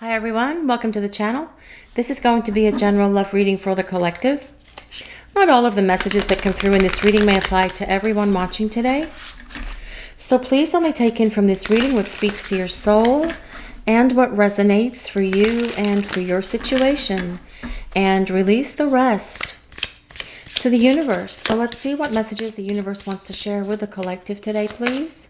Hi everyone, welcome to the channel. This is going to be a general love reading for the collective. Not all of the messages that come through in this reading may apply to everyone watching today. So please only take in from this reading what speaks to your soul and what resonates for you and for your situation. And release the rest to the universe. So let's see what messages the universe wants to share with the collective today, please.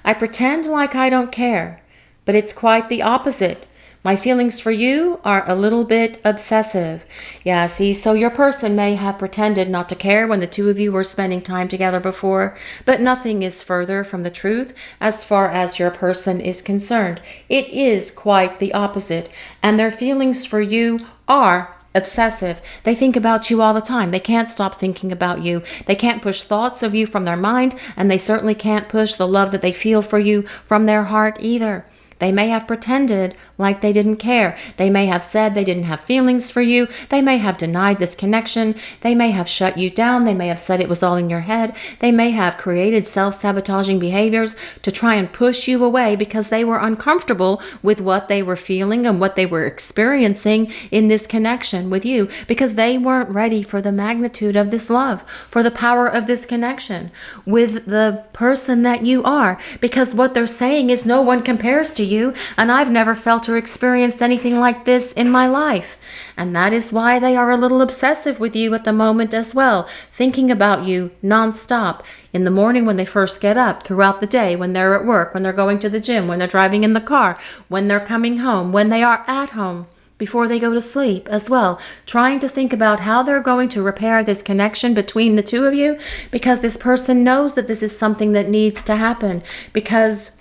I pretend like I don't care, but it's quite the opposite. My feelings for you are a little bit obsessive. Yeah, see, so your person may have pretended not to care when the two of you were spending time together before, but nothing is further from the truth as far as your person is concerned. It is quite the opposite, and their feelings for you are obsessive. They think about you all the time. They can't stop thinking about you. They can't push thoughts of you from their mind, and they certainly can't push the love that they feel for you from their heart either. They may have pretended like they didn't care. They may have said they didn't have feelings for you. They may have denied this connection. They may have shut you down. They may have said it was all in your head. They may have created self-sabotaging behaviors to try and push you away because they were uncomfortable with what they were feeling and what they were experiencing in this connection with you, because they weren't ready for the magnitude of this love, for the power of this connection with the person that you are, because what they're saying is no one compares to you, and I've never felt or experienced anything like this in my life. And that is why they are a little obsessive with you at the moment as well, thinking about you nonstop. In the morning when they first get up, throughout the day, when they're at work, when they're going to the gym, when they're driving in the car, when they're coming home, when they are at home, before they go to sleep as well, trying to think about how they're going to repair this connection between the two of you, because this person knows that this is something that needs to happen, because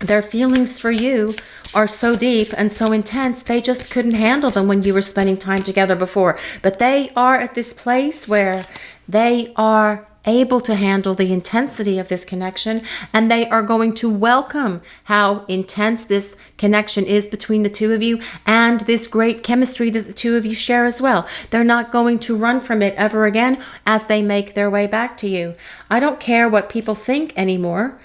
their feelings for you are so deep and so intense, they just couldn't handle them when you were spending time together before. But they are at this place where they are able to handle the intensity of this connection, and they are going to welcome how intense this connection is between the two of you and this great chemistry that the two of you share as well. They're not going to run from it ever again as they make their way back to you. I don't care what people think anymore.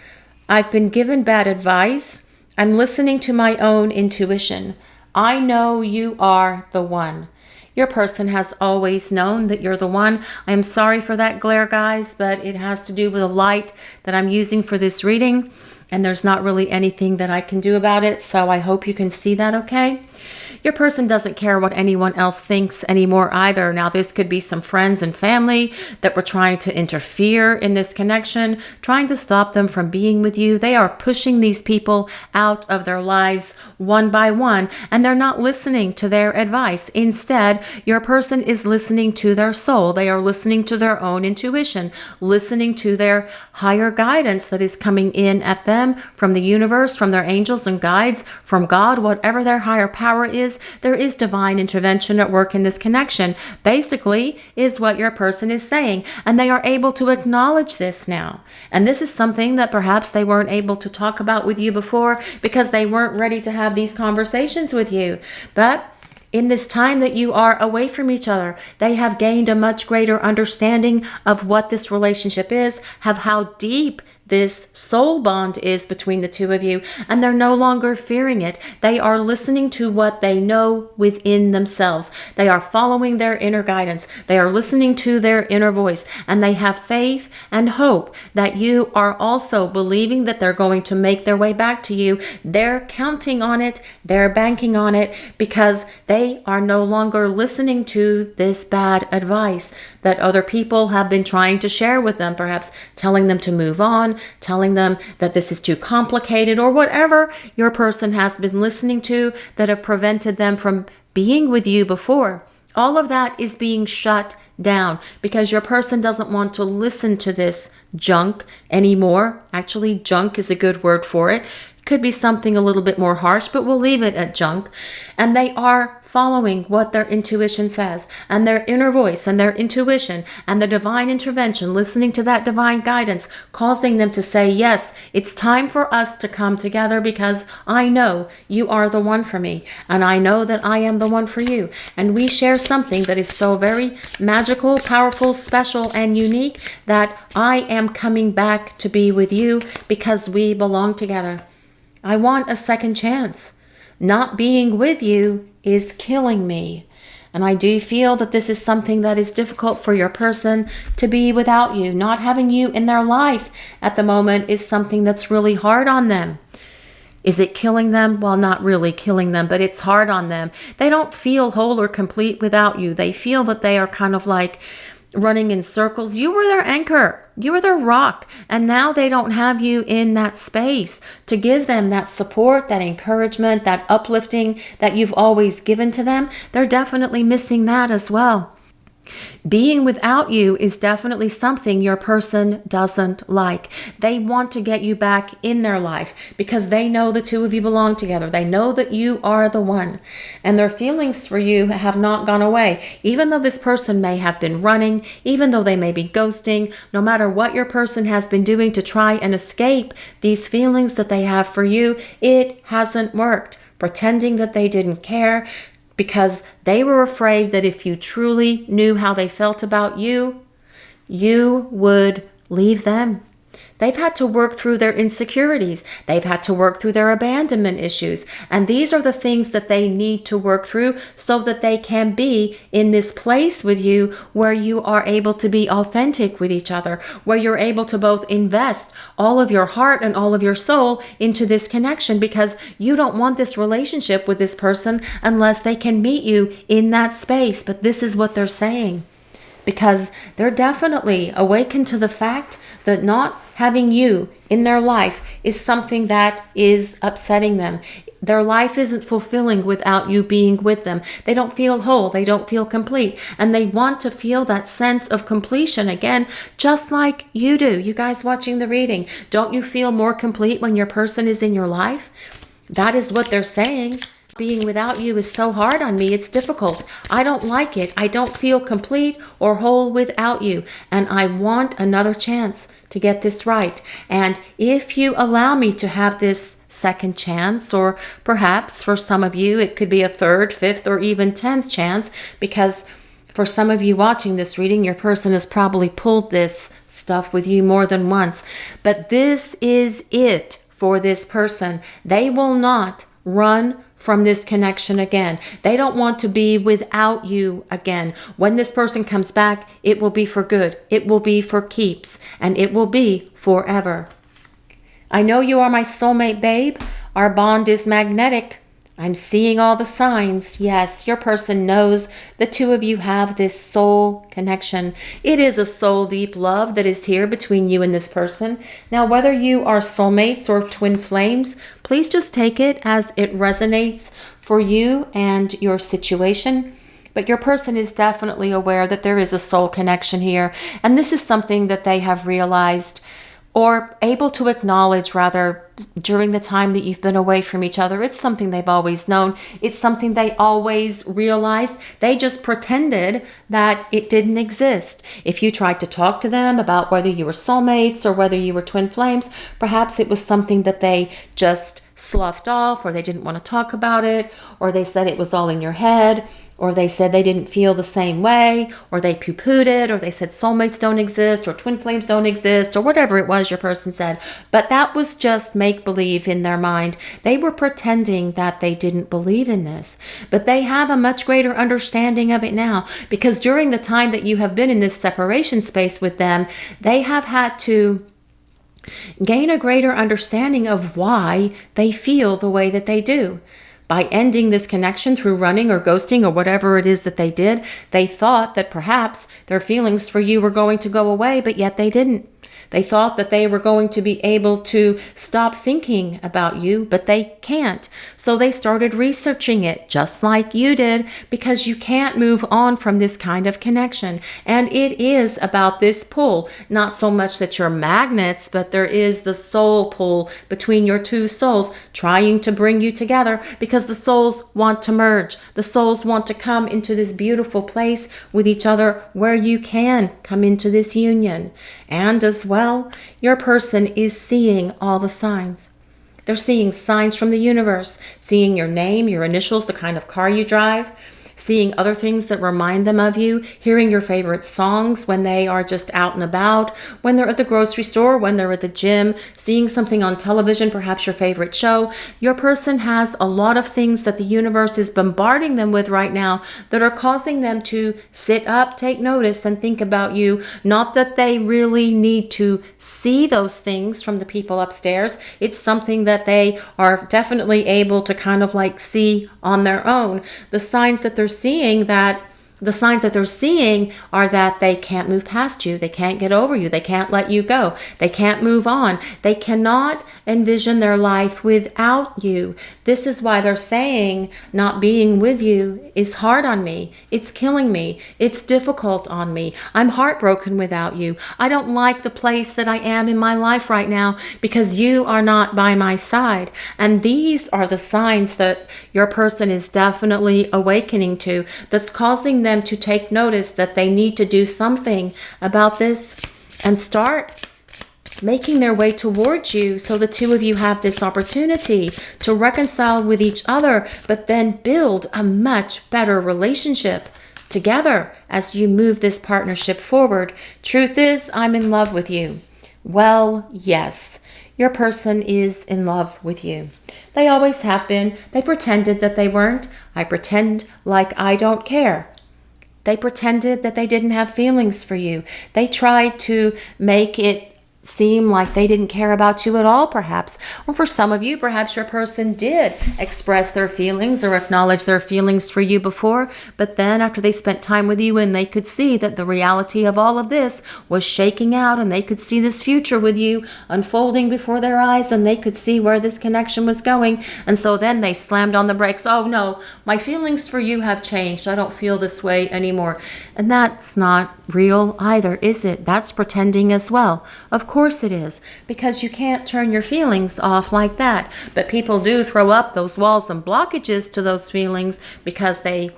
I've been given bad advice. I'm listening to my own intuition. I know you are the one. Your person has always known that you're the one. I am sorry for that glare, guys, but it has to do with the light that I'm using for this reading, and there's not really anything that I can do about it, so I hope you can see that okay. Your person doesn't care what anyone else thinks anymore either. Now, this could be some friends and family that were trying to interfere in this connection, trying to stop them from being with you. They are pushing these people out of their lives one by one, and they're not listening to their advice. Instead, your person is listening to their soul. They are listening to their own intuition, listening to their higher guidance that is coming in at them from the universe, from their angels and guides, from God, whatever their higher power is. There is divine intervention at work in this connection, basically, is what your person is saying. And they are able to acknowledge this now. And this is something that perhaps they weren't able to talk about with you before because they weren't ready to have these conversations with you. But in this time that you are away from each other, they have gained a much greater understanding of what this relationship is, of how deep this soul bond is between the two of you, and they're no longer fearing it. They are listening to what they know within themselves. They are following their inner guidance. They are listening to their inner voice, and they have faith and hope that you are also believing that they're going to make their way back to you. They're counting on it. They're banking on it, because they are no longer listening to this bad advice that other people have been trying to share with them, perhaps telling them to move on, telling them that this is too complicated, or whatever your person has been listening to that have prevented them from being with you before. All of that is being shut down because your person doesn't want to listen to this junk anymore. Actually, junk is a good word for it. Could be something a little bit more harsh, but we'll leave it at junk. And they are following what their intuition says, and their inner voice and their intuition and the divine intervention, listening to that divine guidance, causing them to say, yes, it's time for us to come together, because I know you are the one for me, and I know that I am the one for you. And we share something that is so very magical, powerful, special, and unique that I am coming back to be with you because we belong together. I want a second chance. Not being with you is killing me. And I do feel that this is something that is difficult for your person to be without you. Not having you in their life at the moment is something that's really hard on them. Is it killing them? Well, not really killing them, but it's hard on them. They don't feel whole or complete without you. They feel that they are kind of like running in circles. You were their anchor. You were their rock. And now they don't have you in that space to give them that support, that encouragement, that uplifting that you've always given to them. They're definitely missing that as well. Being without you is definitely something your person doesn't like. They want to get you back in their life because they know the two of you belong together. They know that you are the one. And their feelings for you have not gone away. Even though this person may have been running, even though they may be ghosting, no matter what your person has been doing to try and escape these feelings that they have for you, it hasn't worked. Pretending that they didn't care, because they were afraid that if you truly knew how they felt about you, you would leave them. They've had to work through their insecurities. They've had to work through their abandonment issues. And these are the things that they need to work through so that they can be in this place with you where you are able to be authentic with each other, where you're able to both invest all of your heart and all of your soul into this connection, because you don't want this relationship with this person unless they can meet you in that space. But this is what they're saying, because they're definitely awakened to the fact that not having you in their life is something that is upsetting them. Their life isn't fulfilling without you being with them. They don't feel whole. They don't feel complete. And they want to feel that sense of completion again, just like you do. You guys watching the reading, don't you feel more complete when your person is in your life? That is what they're saying. Being without you is so hard on me. It's difficult. I don't like it. I don't feel complete or whole without you. And I want another chance to get this right. And if you allow me to have this second chance, or perhaps for some of you, it could be a third, fifth, or even 10th chance, because for some of you watching this reading, your person has probably pulled this stuff with you more than once. But this is it for this person. They will not run from this connection again. They don't want to be without you again. When this person comes back, it will be for good. It will be for keeps, and it will be forever. I know you are my soulmate, babe. Our bond is magnetic. I'm seeing all the signs. Yes, your person knows the two of you have this soul connection. It is a soul deep love that is here between you and this person. Now, whether you are soulmates or twin flames, please just take it as it resonates for you and your situation. But your person is definitely aware that there is a soul connection here. And this is something that they have realized, or able to acknowledge rather, during the time that you've been away from each other. It's something they've always known. It's something they always realized. They just pretended that it didn't exist. If you tried to talk to them about whether you were soulmates or whether you were twin flames, perhaps it was something that they just sloughed off, or they didn't want to talk about it, or they said it was all in your head, or they said they didn't feel the same way, or they poo-pooed it, or they said soulmates don't exist, or twin flames don't exist, or whatever it was your person said. But that was just make-believe in their mind. They were pretending that they didn't believe in this. But they have a much greater understanding of it now, because during the time that you have been in this separation space with them, they have had to gain a greater understanding of why they feel the way that they do. By ending this connection through running or ghosting or whatever it is that they did, they thought that perhaps their feelings for you were going to go away, but yet they didn't. They thought that they were going to be able to stop thinking about you, but they can't. So they started researching it, just like you did, because you can't move on from this kind of connection. And it is about this pull, not so much that you're magnets, but there is the soul pull between your two souls trying to bring you together, because the souls want to merge. The souls want to come into this beautiful place with each other where you can come into this union. And as well, your person is seeing all the signs. They're seeing signs from the universe, seeing your name, your initials, the kind of car you drive. seeing other things that remind them of you, hearing your favorite songs when they are just out and about, when they're at the grocery store, when they're at the gym, seeing something on television, perhaps your favorite show. Your person has a lot of things that the universe is bombarding them with right now that are causing them to sit up, take notice, and think about you. Not that they really need to see those things from the people upstairs. It's something that they are definitely able to kind of like see on their own. The signs that they're seeing are that they can't move past you. They can't get over you. They can't let you go. They can't move on. They cannot envision their life without you. This is why they're saying not being with you is hard on me. It's killing me. It's difficult on me. I'm heartbroken without you. I don't like the place that I am in my life right now because you are not by my side. And these are the signs that your person is definitely awakening to, that's causing them to take notice that they need to do something about this and start making their way towards you, so the two of you have this opportunity to reconcile with each other, but then build a much better relationship together as you move this partnership forward. Truth is, I'm in love with you. Well, yes, your person is in love with you. They always have been. They pretended that they weren't. I pretend like I don't care. They pretended that they didn't have feelings for you. They tried to make it seem like they didn't care about you at all, perhaps. Or for some of you, perhaps your person did express their feelings or acknowledge their feelings for you before, but then after they spent time with you and they could see that the reality of all of this was shaking out, and they could see this future with you unfolding before their eyes, and they could see where this connection was going, and so then they slammed on the brakes. Oh no, my feelings for you have changed. I don't feel this way anymore. And that's not real either, is it? That's pretending as well. Of course it is, because you can't turn your feelings off like that. But people do throw up those walls and blockages to those feelings because they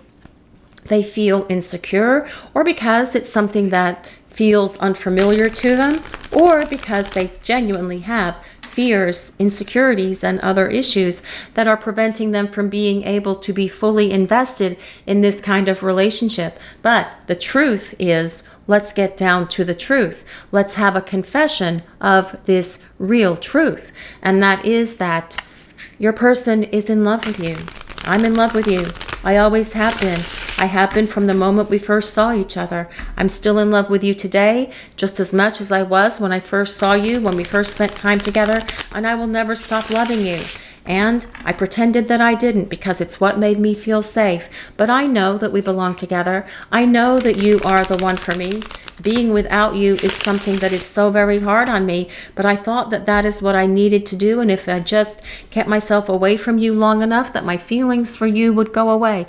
feel insecure, or because it's something that feels unfamiliar to them, or because they genuinely have fears, insecurities, and other issues that are preventing them from being able to be fully invested in this kind of relationship. But the truth is, let's get down to the truth. Let's have a confession of this real truth. And that is that your person is in love with you. I'm in love with you. I always have been. I have been from the moment we first saw each other. I'm still in love with you today, just as much as I was when I first saw you, when we first spent time together, and I will never stop loving you. And I pretended that I didn't because it's what made me feel safe. But I know that we belong together. I know that you are the one for me. Being without you is something that is so very hard on me, but I thought that that is what I needed to do, and if I just kept myself away from you long enough, that my feelings for you would go away.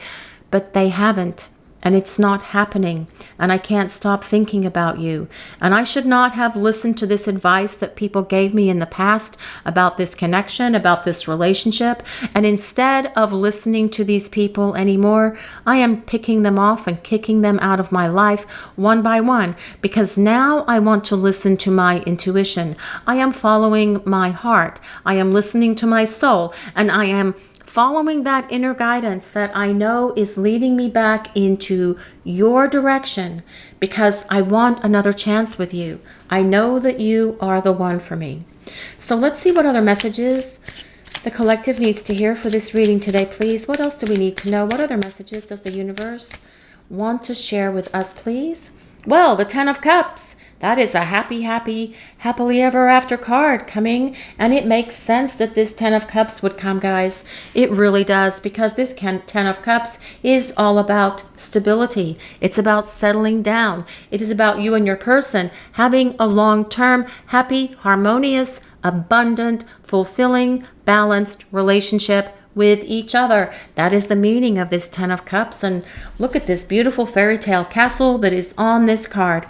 But they haven't, and it's not happening, and I can't stop thinking about you. And I should not have listened to this advice that people gave me in the past about this connection, about this relationship, and instead of listening to these people anymore, I am picking them off and kicking them out of my life one by one, because now I want to listen to my intuition. I am following my heart. I am listening to my soul, and I am following that inner guidance that I know is leading me back into your direction, because I want another chance with you. I know that you are the one for me. So let's see what other messages the collective needs to hear for this reading today, please. What else do we need to know? What other messages does the universe want to share with us, please? Well, the Ten of Cups. That is a happily ever after card coming, and it makes sense that this Ten of Cups would come, guys. It really does, because this Ten of Cups is all about stability. It's about settling down. It is about you and your person having a long-term, happy, harmonious, abundant, fulfilling, balanced relationship with each other. That is the meaning of this Ten of Cups. And look at this beautiful fairy tale castle that is on this card.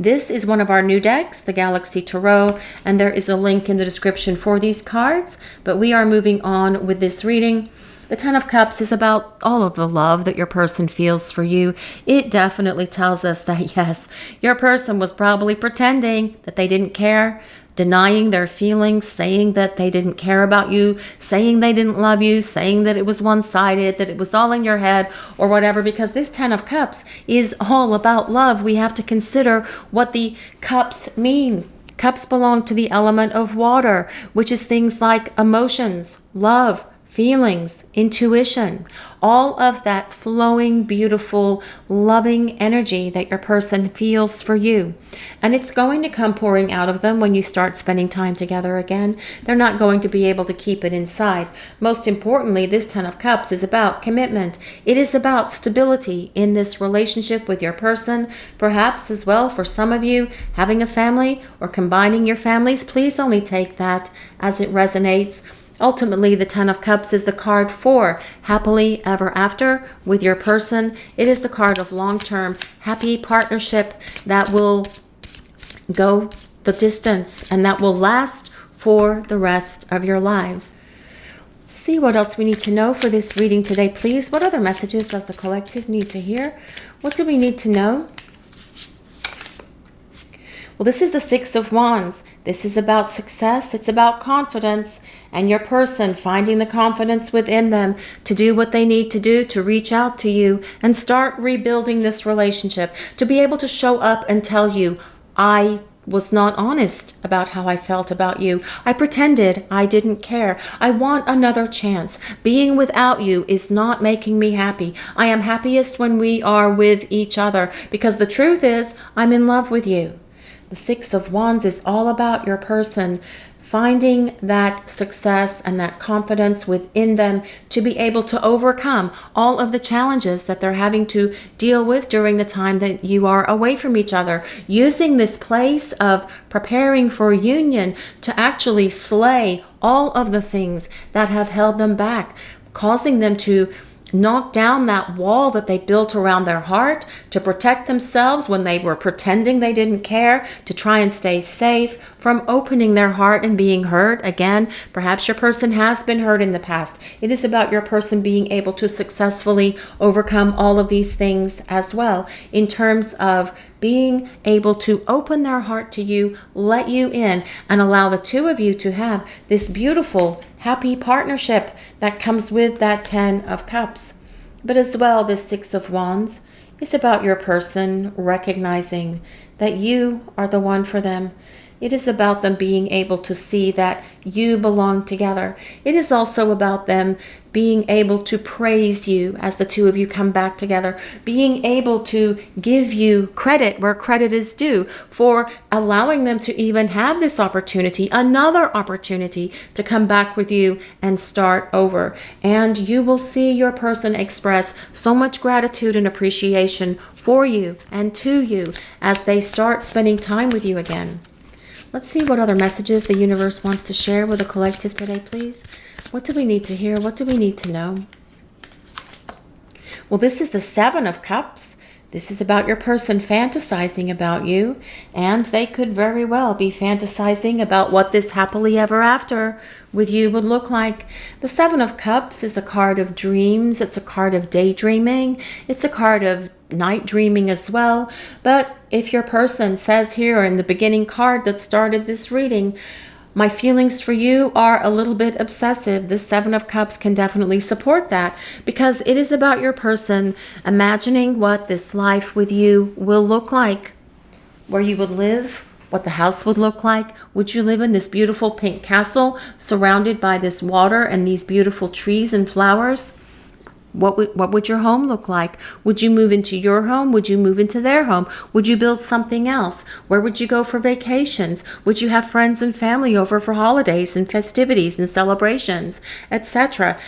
This is one of our new decks, the Galaxy Tarot, and there is a link in the description for these cards. But we are moving on with this reading. The Ten of Cups is about all of the love that your person feels for you. It definitely tells us that, yes, your person was probably pretending that they didn't care, denying their feelings, saying that they didn't care about you, saying they didn't love you, saying that it was one-sided, that it was all in your head or whatever, because this 10 of Cups is all about love. We have to consider what the cups mean. Cups belong to the element of water, which is things like emotions, love, feelings, intuition, all of that flowing, beautiful, loving energy that your person feels for you. And it's going to come pouring out of them when you start spending time together again. They're not going to be able to keep it inside. Most importantly, this 10 of Cups is about commitment. It is about stability in this relationship with your person. Perhaps as well, for some of you, having a family or combining your families. Please only take that as it resonates. Ultimately, the 10 of Cups is the card for happily ever after with your person. It is the card of long-term happy partnership that will go the distance and that will last for the rest of your lives. Let's see what else we need to know for this reading today, please. What other messages does the collective need to hear? What do we need to know? Well, this is the 6 of Wands. This is about success. It's about confidence and your person finding the confidence within them to do what they need to do, to reach out to you and start rebuilding this relationship, to be able to show up and tell you, I was not honest about how I felt about you. I pretended I didn't care. I want another chance. Being without you is not making me happy. I am happiest when we are with each other, because the truth is, I'm in love with you. The 6 of Wands is all about your person finding that success and that confidence within them to be able to overcome all of the challenges that they're having to deal with during the time that you are away from each other. Using this place of preparing for union to actually slay all of the things that have held them back, causing them to knock down that wall that they built around their heart to protect themselves when they were pretending they didn't care, to try and stay safe from opening their heart and being hurt. Again, perhaps your person has been hurt in the past. It is about your person being able to successfully overcome all of these things as well, in terms of being able to open their heart to you, let you in, and allow the two of you to have this beautiful, happy partnership that comes with that 10 of Cups. But as well, this 6 of Wands is about your person recognizing that you are the one for them. It is about them being able to see that you belong together. It is also about them being able to praise you as the two of you come back together, being able to give you credit where credit is due for allowing them to even have this opportunity, another opportunity to come back with you and start over. And you will see your person express so much gratitude and appreciation for you and to you as they start spending time with you again. Let's see what other messages the universe wants to share with the collective today, please. What do we need to hear? What do we need to know? Well, this is the 7 of Cups. This is about your person fantasizing about you, and they could very well be fantasizing about what this happily ever after with you would look like. The 7 of Cups is a card of dreams. It's a card of daydreaming. It's a card of night dreaming as well. But if your person says here in the beginning card that started this reading, my feelings for you are a little bit obsessive, this 7 of Cups can definitely support that, because it is about your person imagining what this life with you will look like, where you would live, what the house would look like. Would you live in this beautiful pink castle surrounded by this water and these beautiful trees and flowers? What would your home look like? Would you move into your home? Would you move into their home? Would you build something else? Where would you go for vacations? Would you have friends and family over for holidays and festivities and celebrations, etc.?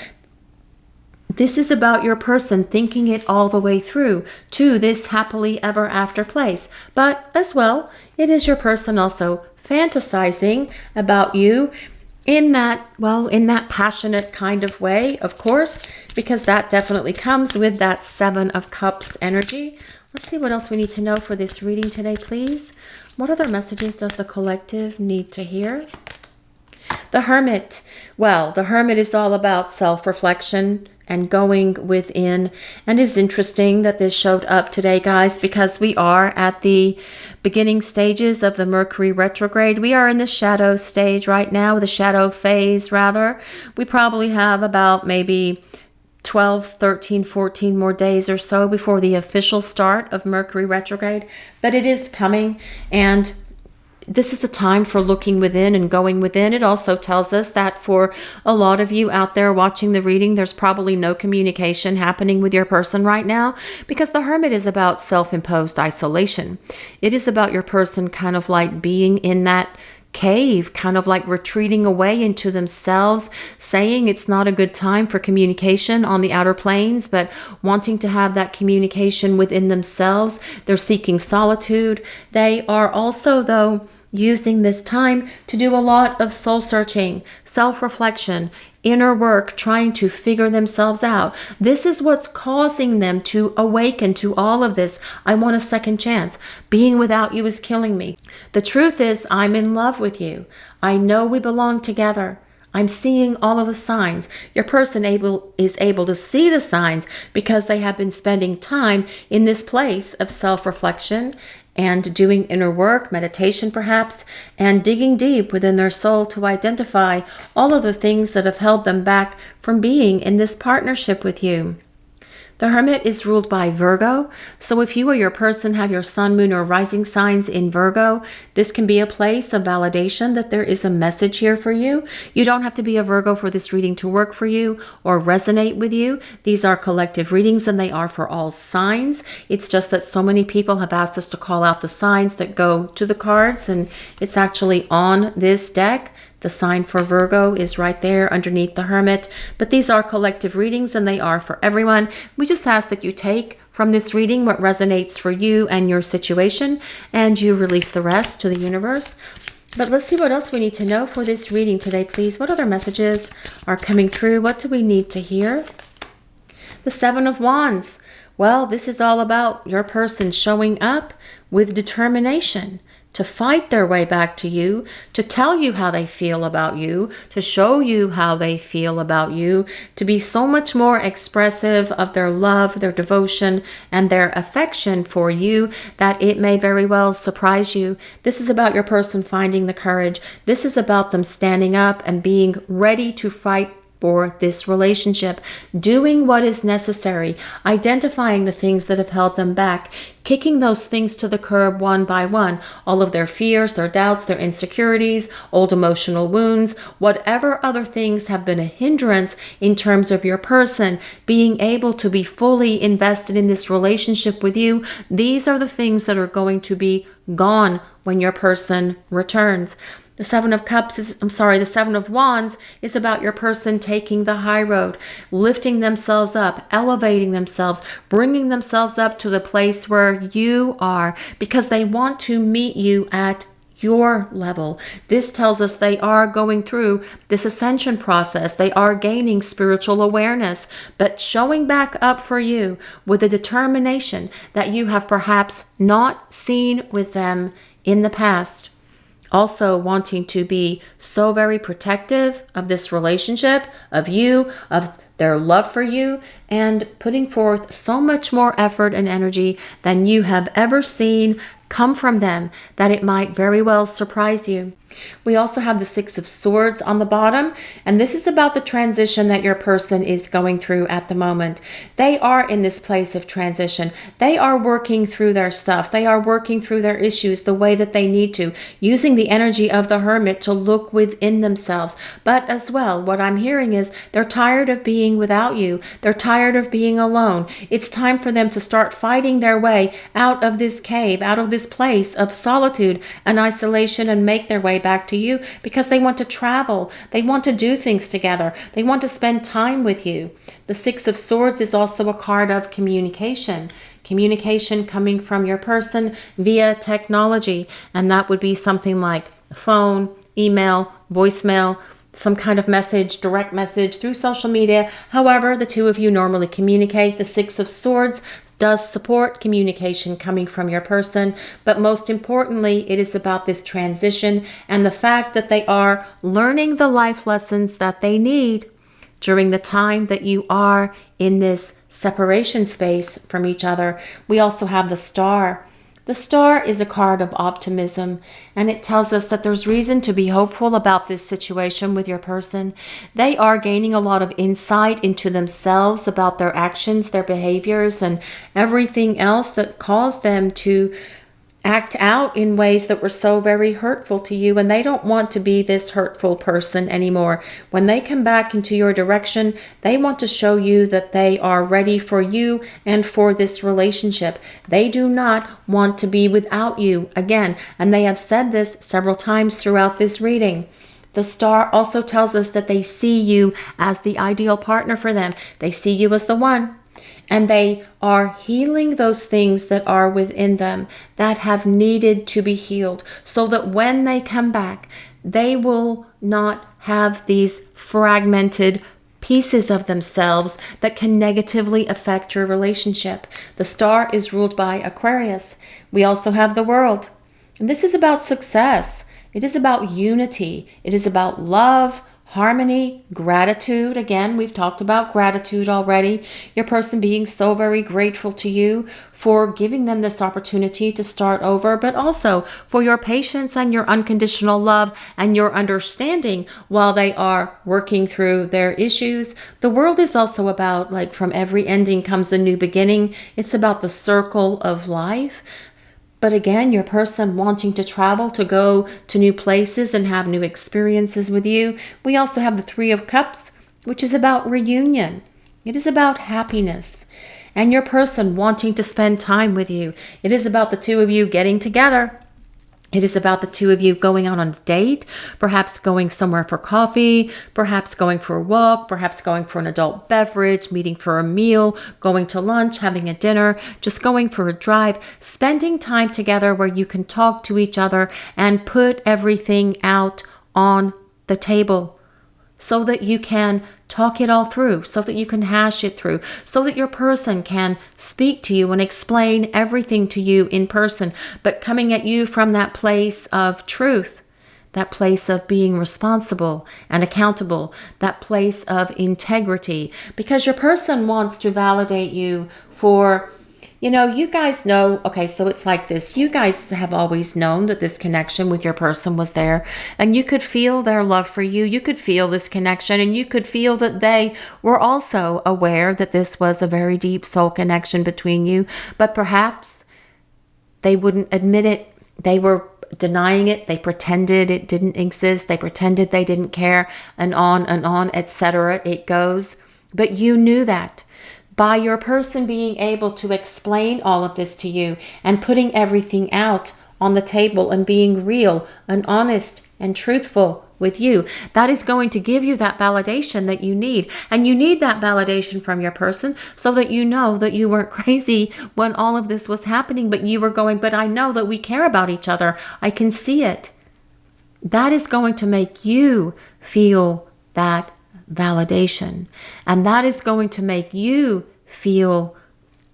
This is about your person thinking it all the way through to this happily ever after place. But as well, it is your person also fantasizing about you in that passionate kind of way, of course, because that definitely comes with that 7 of Cups energy. Let's see what else we need to know for this reading today, please. What other messages does the collective need to hear? The Hermit. Well, the Hermit is all about self-reflection and going within. And it's interesting that this showed up today, guys, because we are at the beginning stages of the Mercury retrograde. We are in the shadow stage right now, the shadow phase, rather. We probably have about maybe 12, 13, 14 more days or so before the official start of Mercury retrograde. But it is coming, and this is a time for looking within and going within. It also tells us that for a lot of you out there watching the reading, there's probably no communication happening with your person right now, because the Hermit is about self-imposed isolation. It is about your person kind of like being in that cave, kind of like retreating away into themselves, saying it's not a good time for communication on the outer planes, but wanting to have that communication within themselves. They're seeking solitude. They are also, though, using this time to do a lot of soul searching, self-reflection, inner work, trying to figure themselves out. This is what's causing them to awaken to all of this. I want a second chance. Being without you is killing me. The truth is, I'm in love with you. I know we belong together. I'm seeing all of the signs. Your person is able to see the signs because they have been spending time in this place of self-reflection and doing inner work, meditation perhaps, and digging deep within their soul to identify all of the things that have held them back from being in this partnership with you. The Hermit is ruled by Virgo, so if you or your person have your sun, moon, or rising signs in Virgo, this can be a place of validation that there is a message here for you. You don't have to be a Virgo for this reading to work for you or resonate with you. These are collective readings and they are for all signs. It's just that so many people have asked us to call out the signs that go to the cards, and it's actually on this deck. The sign for Virgo is right there underneath the Hermit. But these are collective readings and they are for everyone. We just ask that you take from this reading what resonates for you and your situation, and you release the rest to the universe. But let's see what else we need to know for this reading today, please. What other messages are coming through? What do we need to hear? The Seven of Wands. Well, this is all about your person showing up with determination to fight their way back to you, to tell you how they feel about you, to show you how they feel about you, to be so much more expressive of their love, their devotion, and their affection for you that it may very well surprise you. This is about your person finding the courage. This is about them standing up and being ready to fight for this relationship, doing what is necessary, identifying the things that have held them back, kicking those things to the curb one by one, all of their fears, their doubts, their insecurities, old emotional wounds, whatever other things have been a hindrance in terms of your person being able to be fully invested in this relationship with you. These are the things that are going to be gone when your person returns. The Seven of Wands is about your person taking the high road, lifting themselves up, elevating themselves, bringing themselves up to the place where you are, because they want to meet you at your level. This tells us they are going through this ascension process. They are gaining spiritual awareness, but showing back up for you with a determination that you have perhaps not seen with them in the past. Also wanting to be so very protective of this relationship, of you, of their love for you, and putting forth so much more effort and energy than you have ever seen come from them, that it might very well surprise you. We also have the Six of Swords on the bottom, and this is about the transition that your person is going through at the moment. They are in this place of transition. They are working through their stuff. They are working through their issues the way that they need to, using the energy of the Hermit to look within themselves. But as well, what I'm hearing is they're tired of being without you. They're tired of being alone. It's time for them to start fighting their way out of this cave, out of this place of solitude and isolation, and make their way back to you, because they want to travel. They want to do things together. They want to spend time with you. The Six of Swords is also a card of communication. Communication coming from your person via technology. And that would be something like phone, email, voicemail, some kind of message, direct message through social media. However, the two of you normally communicate. The Six of Swords does support communication coming from your person, but most importantly, it is about this transition and the fact that they are learning the life lessons that they need during the time that you are in this separation space from each other. We also have the Star. The Star is a card of optimism, and it tells us that there's reason to be hopeful about this situation with your person. They are gaining a lot of insight into themselves about their actions, their behaviors, and everything else that caused them to act out in ways that were so very hurtful to you, and they don't want to be this hurtful person anymore. When they come back into your direction, they want to show you that they are ready for you and for this relationship. They do not want to be without you again, and they have said this several times throughout this reading. The Star also tells us that they see you as the ideal partner for them. They see you as the one. And they are healing those things that are within them that have needed to be healed, so that when they come back, they will not have these fragmented pieces of themselves that can negatively affect your relationship. The Star is ruled by Aquarius. We also have the World. And this is about success. It is about unity. It is about love, harmony, gratitude. Again, we've talked about gratitude already. Your person being so very grateful to you for giving them this opportunity to start over, but also for your patience and your unconditional love and your understanding while they are working through their issues. The World is also about, like, from every ending comes a new beginning. It's about the circle of life. But again, your person wanting to travel, to go to new places and have new experiences with you. We also have the Three of Cups, which is about reunion. It is about happiness. And your person wanting to spend time with you. It is about the two of you getting together. It is about the two of you going out on a date, perhaps going somewhere for coffee, perhaps going for a walk, perhaps going for an adult beverage, meeting for a meal, going to lunch, having a dinner, just going for a drive, spending time together where you can talk to each other and put everything out on the table so that you can talk it all through, so that you can hash it through, so that your person can speak to you and explain everything to you in person, but coming at you from that place of truth, that place of being responsible and accountable, that place of integrity, because your person wants to validate you for, you guys know, okay, so it's like this. You guys have always known that this connection with your person was there, and you could feel their love for you. You could feel this connection, and you could feel that they were also aware that this was a very deep soul connection between you, but perhaps they wouldn't admit it. They were denying it. They pretended it didn't exist. They pretended they didn't care, and on, etc. It goes. But you knew that. By your person being able to explain all of this to you and putting everything out on the table and being real and honest and truthful with you, that is going to give you that validation that you need. And you need that validation from your person so that you know that you weren't crazy when all of this was happening, but you were going, but I know that we care about each other. I can see it. That is going to make you feel that validation. And that is going to make you feel,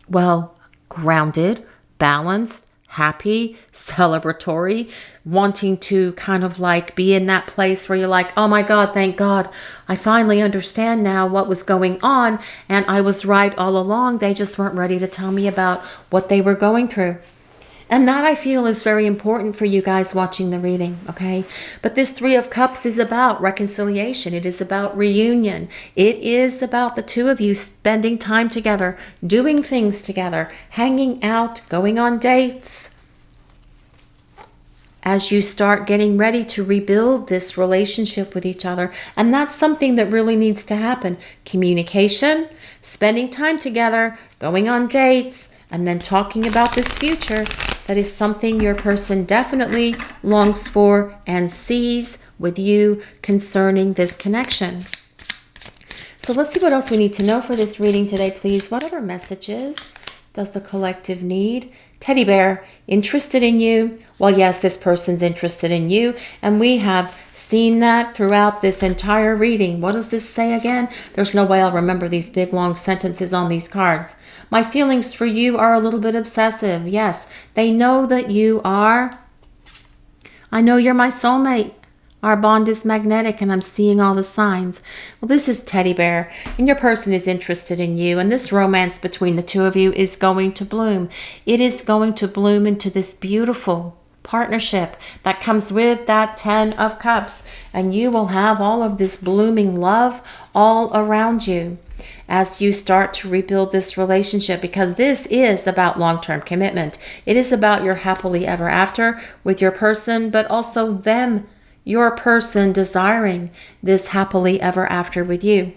well, grounded, balanced, happy, celebratory, wanting to kind of like be in that place where you're like, oh my God, thank God, I finally understand now what was going on. And I was right all along. They just weren't ready to tell me about what they were going through. And that, I feel, is very important for you guys watching the reading, okay? But this Three of Cups is about reconciliation. It is about reunion. It is about the two of you spending time together, doing things together, hanging out, going on dates, as you start getting ready to rebuild this relationship with each other. And that's something that really needs to happen. Communication, spending time together, going on dates, and then talking about this future. That is something your person definitely longs for and sees with you concerning this connection. So let's see what else we need to know for this reading today, please. What other messages does the collective need? Teddy bear, interested in you. Well, yes, this person's interested in you. And we have seen that throughout this entire reading. What does this say again? There's no way I'll remember these big, long sentences on these cards. My feelings for you are a little bit obsessive. Yes, they know that you are. I know you're my soulmate. Our bond is magnetic and I'm seeing all the signs. Well, this is Teddy Bear and your person is interested in you, and this romance between the two of you is going to bloom. It is going to bloom into this beautiful partnership that comes with that 10 of Cups, and you will have all of this blooming love all around you as you start to rebuild this relationship, because this is about long-term commitment. It is about your happily ever after with your person, but also them, your person, desiring this happily ever after with you.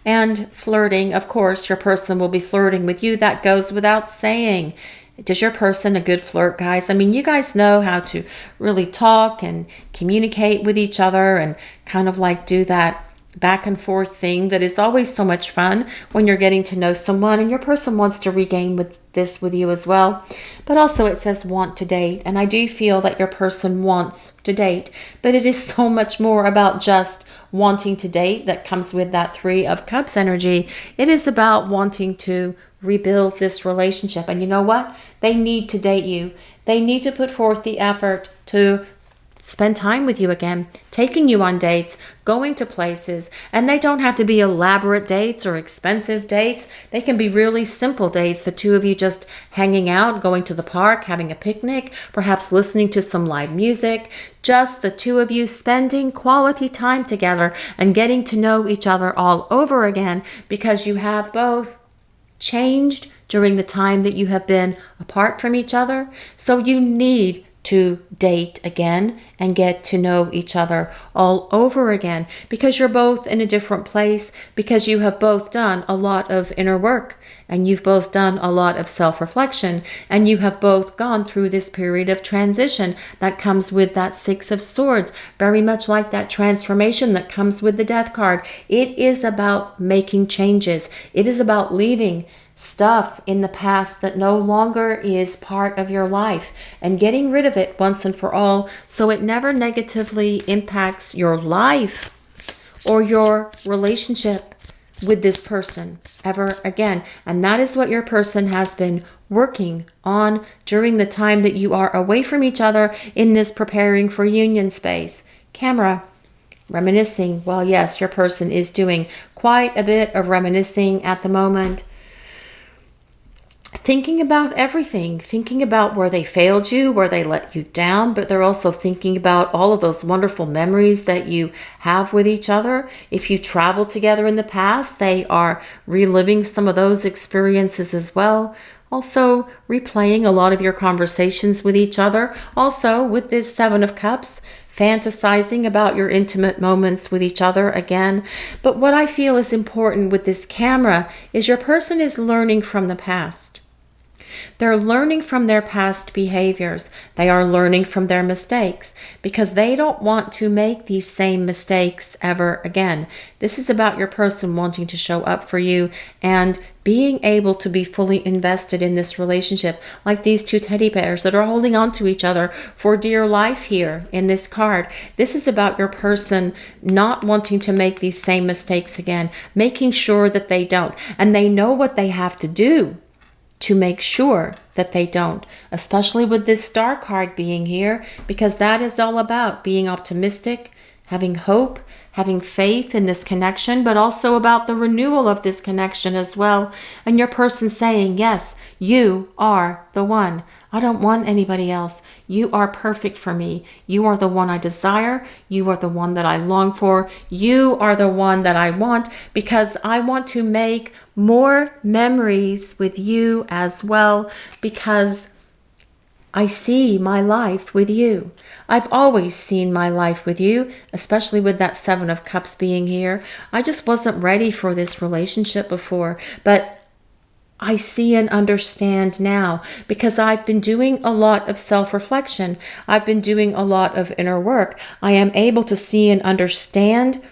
And flirting, of course, your person will be flirting with you. That goes without saying. Does your person a good flirt, guys? I mean, you guys know how to really talk and communicate with each other and kind of like do that back and forth thing that is always so much fun when you're getting to know someone, and your person wants to regain with you as well. But also it says want to date, and I do feel that your person wants to date, but it is so much more about just wanting to date that comes with that 3 of Cups energy. It is about wanting to rebuild this relationship, and you know what? They need to date you. They need to put forth the effort to spend time with you again, taking you on dates, going to places, and they don't have to be elaborate dates or expensive dates. They can be really simple dates, the two of you just hanging out, going to the park, having a picnic, perhaps listening to some live music, just the two of you spending quality time together and getting to know each other all over again, because you have both changed during the time that you have been apart from each other. So you need to date again and get to know each other all over again, because you're both in a different place, because you have both done a lot of inner work and you've both done a lot of self-reflection, and you have both gone through this period of transition that comes with that 6 of Swords, very much like that transformation that comes with the Death card. It is about making changes. It is about leaving stuff in the past that no longer is part of your life and getting rid of it once and for all, so it never negatively impacts your life or your relationship with this person ever again. And that is what your person has been working on during the time that you are away from each other in this preparing for union space. Camera. Reminiscing. Well, yes, your person is doing quite a bit of reminiscing at the moment. Thinking about everything, thinking about where they failed you, where they let you down, but they're also thinking about all of those wonderful memories that you have with each other. If you traveled together in the past, they are reliving some of those experiences as well. Also replaying a lot of your conversations with each other. Also with this 7 of Cups, fantasizing about your intimate moments with each other again. But what I feel is important with this camera is your person is learning from the past. They're learning from their past behaviors. They are learning from their mistakes because they don't want to make these same mistakes ever again. This is about your person wanting to show up for you and being able to be fully invested in this relationship, like these 2 teddy bears that are holding on to each other for dear life here in this card. This is about your person not wanting to make these same mistakes again, making sure that they don't. And they know what they have to do to make sure that they don't, especially with this Star card being here, because that is all about being optimistic, having hope, having faith in this connection, but also about the renewal of this connection as well. And your person saying, yes, you are the one. I don't want anybody else. You are perfect for me. You are the one I desire. You are the one that I long for. You are the one that I want, because I want to make more memories with you as well, because I see my life with you. I've always seen my life with you, especially with that 7 of Cups being here. I just wasn't ready for this relationship before, but I see and understand now, because I've been doing a lot of self-reflection. I've been doing a lot of inner work. I am able to see and understand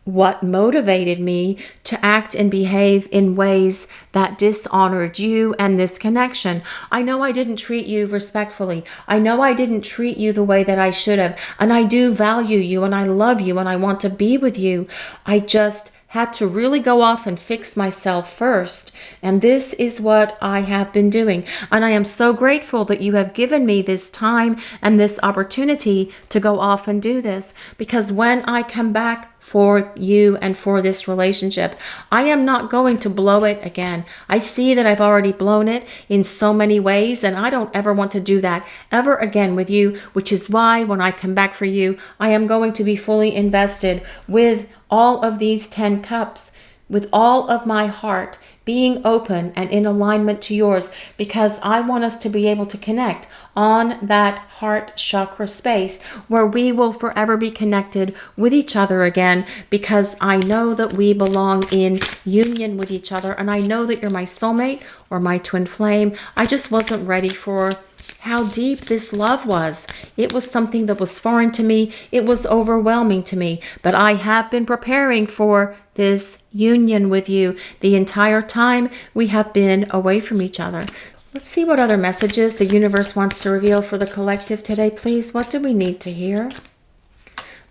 what motivated me to act and behave in ways that dishonored you and this connection. I know I didn't treat you respectfully. I know I didn't treat you the way that I should have. And I do value you and I love you and I want to be with you. I just had to really go off and fix myself first. And this is what I have been doing. And I am so grateful that you have given me this time and this opportunity to go off and do this. Because when I come back for you and for this relationship, I am not going to blow it again. I see that I've already blown it in so many ways, and I don't ever want to do that ever again with you, which is why when I come back for you, I am going to be fully invested with all of these 10 cups, with all of my heart, being open and in alignment to yours, because I want us to be able to connect on that heart chakra space where we will forever be connected with each other again, because I know that we belong in union with each other, and I know that you're my soulmate or my twin flame. I just wasn't ready for how deep this love was. It was something that was foreign to me. It was overwhelming to me, but I have been preparing for this union with you the entire time we have been away from each other. Let's see what other messages the universe wants to reveal for the collective today, please. What do we need to hear?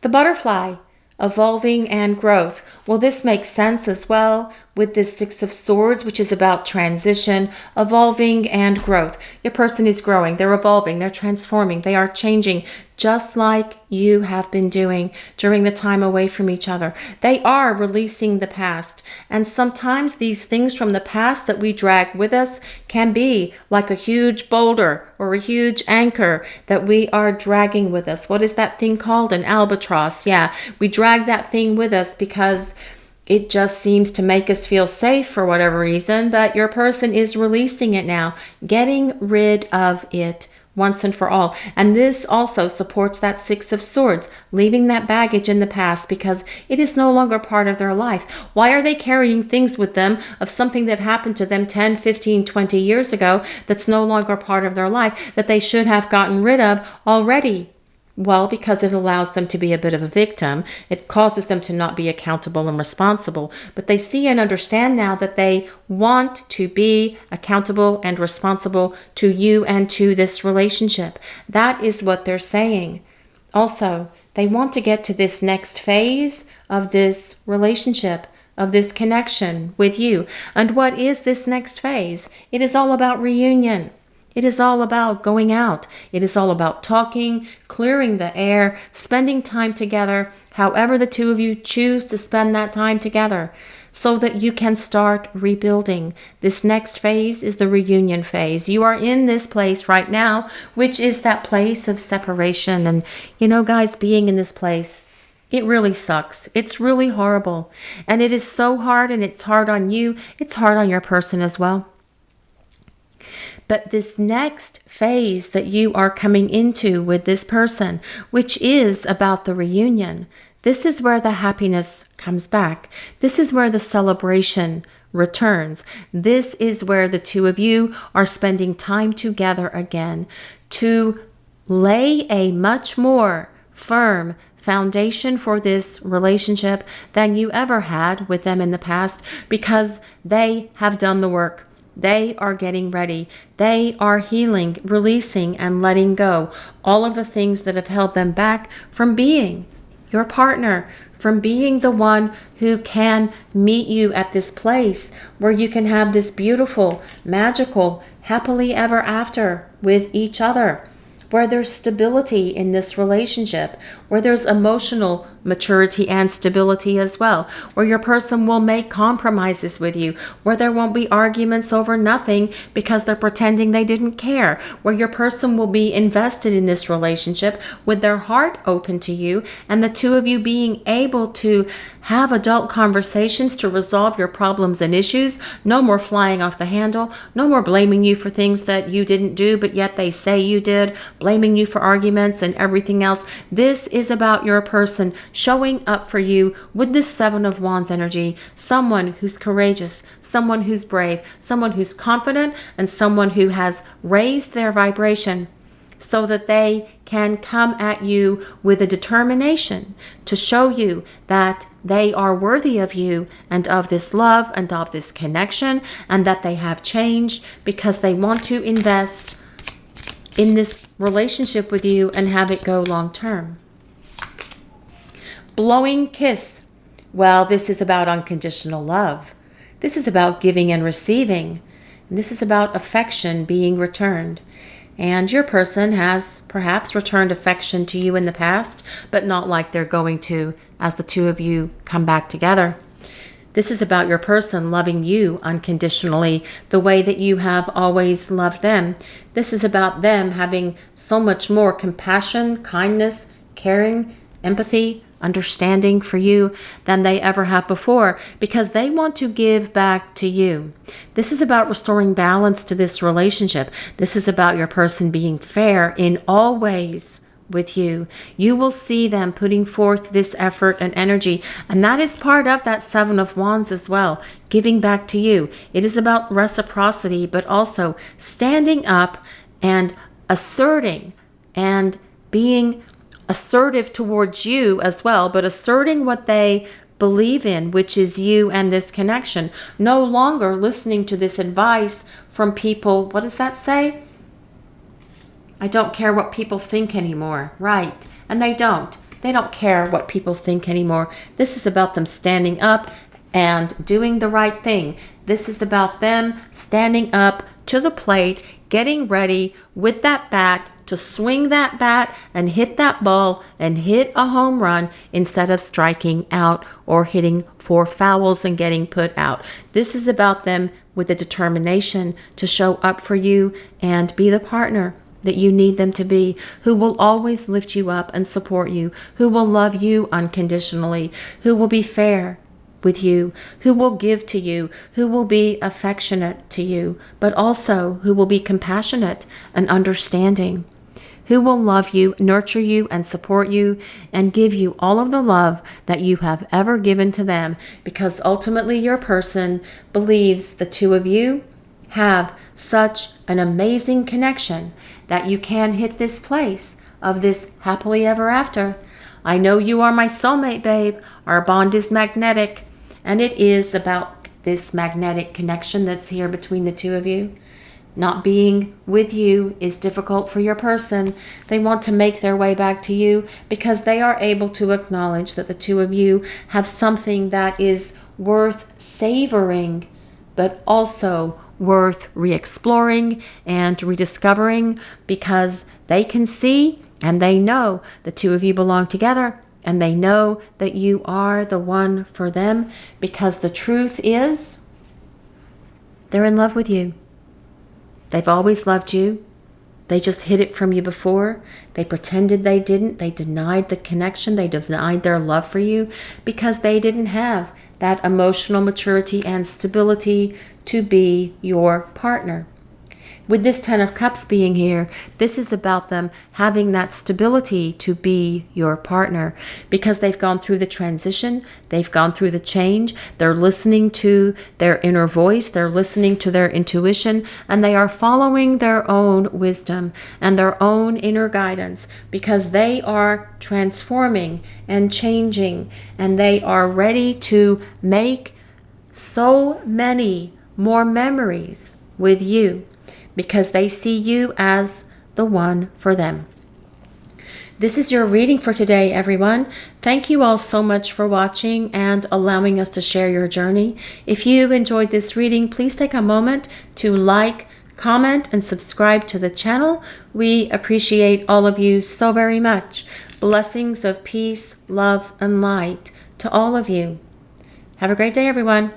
The butterfly, evolving and growth. Well, this makes sense as well with this Six of Swords, which is about transition, evolving, and growth. Your person is growing, they're evolving, they're transforming, they are changing, just like you have been doing during the time away from each other. They are releasing the past. And sometimes these things from the past that we drag with us can be like a huge boulder or a huge anchor that we are dragging with us. What is that thing called? An albatross. Yeah, we drag that thing with us because it just seems to make us feel safe for whatever reason, but your person is releasing it now, getting rid of it once and for all. And this also supports that Six of Swords, leaving that baggage in the past because it is no longer part of their life. Why are they carrying things with them of something that happened to them 10, 15, 20 years ago that's no longer part of their life that they should have gotten rid of already? Well, because it allows them to be a bit of a victim. It causes them to not be accountable and responsible. But they see and understand now that they want to be accountable and responsible to you and to this relationship. That is what they're saying. Also, they want to get to this next phase of this relationship, of this connection with you. And what is this next phase? It is all about reunion. It is all about going out. It is all about talking, clearing the air, spending time together, however the two of you choose to spend that time together, so that you can start rebuilding. This next phase is the reunion phase. You are in this place right now, which is that place of separation. And, you know, guys, being in this place, it really sucks. It's really horrible. And it is so hard, and it's hard on you. It's hard on your person as well. But this next phase that you are coming into with this person, which is about the reunion, this is where the happiness comes back. This is where the celebration returns. This is where the two of you are spending time together again to lay a much more firm foundation for this relationship than you ever had with them in the past, because they have done the work. They are getting ready. They are healing, releasing, and letting go all of the things that have held them back from being your partner, from being the one who can meet you at this place where you can have this beautiful, magical, happily ever after with each other, where there's stability in this relationship, where there's emotional maturity and stability as well, where your person will make compromises with you, where there won't be arguments over nothing because they're pretending they didn't care, where your person will be invested in this relationship with their heart open to you, and the two of you being able to have adult conversations to resolve your problems and issues. No more flying off the handle, no more blaming you for things that you didn't do but yet they say you did, blaming you for arguments and everything else. This is about your person showing up for you with this Seven of Wands energy, someone who's courageous, someone who's brave, someone who's confident, and someone who has raised their vibration so that they can come at you with a determination to show you that they are worthy of you and of this love and of this connection, and that they have changed because they want to invest in this relationship with you and have it go long term. Blowing kiss. Well, this is about unconditional love. This is about giving and receiving. And this is about affection being returned. And your person has perhaps returned affection to you in the past, but not like they're going to as the two of you come back together. This is about your person loving you unconditionally, the way that you have always loved them. This is about them having so much more compassion, kindness, caring, empathy, understanding for you than they ever have before, because they want to give back to you. This is about restoring balance to this relationship. This is about your person being fair in all ways with you. You will see them putting forth this effort and energy, and that is part of that Seven of Wands as well, giving back to you. It is about reciprocity, but also standing up and asserting and being assertive towards you as well, but asserting what they believe in, which is you and this connection. No longer listening to this advice from people. What does that say? I don't care what people think anymore. Right. And they don't. They don't care what people think anymore. This is about them standing up and doing the right thing. This is about them standing up to the plate, getting ready with that bat to swing that bat and hit that ball and hit a home run instead of striking out or hitting for fouls and getting put out. This is about them with the determination to show up for you and be the partner that you need them to be, who will always lift you up and support you, who will love you unconditionally, who will be fair with you, who will give to you, who will be affectionate to you, but also who will be compassionate and understanding, who will love you, nurture you, and support you, and give you all of the love that you have ever given to them, because ultimately your person believes the two of you have such an amazing connection that you can hit this place of this happily ever after. I know you are my soulmate, babe. Our bond is magnetic, and it is about this magnetic connection that's here between the two of you. Not being with you is difficult for your person. They want to make their way back to you because they are able to acknowledge that the two of you have something that is worth savoring, but also worth re-exploring and rediscovering, because they can see and they know the two of you belong together, and they know that you are the one for them, because the truth is they're in love with you. They've always loved you. They just hid it from you before. They pretended they didn't. They denied the connection. They denied their love for you because they didn't have that emotional maturity and stability to be your partner. With this Ten of Cups being here, this is about them having that stability to be your partner, because they've gone through the transition, they've gone through the change, they're listening to their inner voice, they're listening to their intuition, and they are following their own wisdom and their own inner guidance, because they are transforming and changing, and they are ready to make so many more memories with you, because they see you as the one for them. This is your reading for today, everyone. Thank you all so much for watching and allowing us to share your journey. If you enjoyed this reading, please take a moment to like, comment, and subscribe to the channel. We appreciate all of you so very much. Blessings of peace, love, and light to all of you. Have a great day, everyone.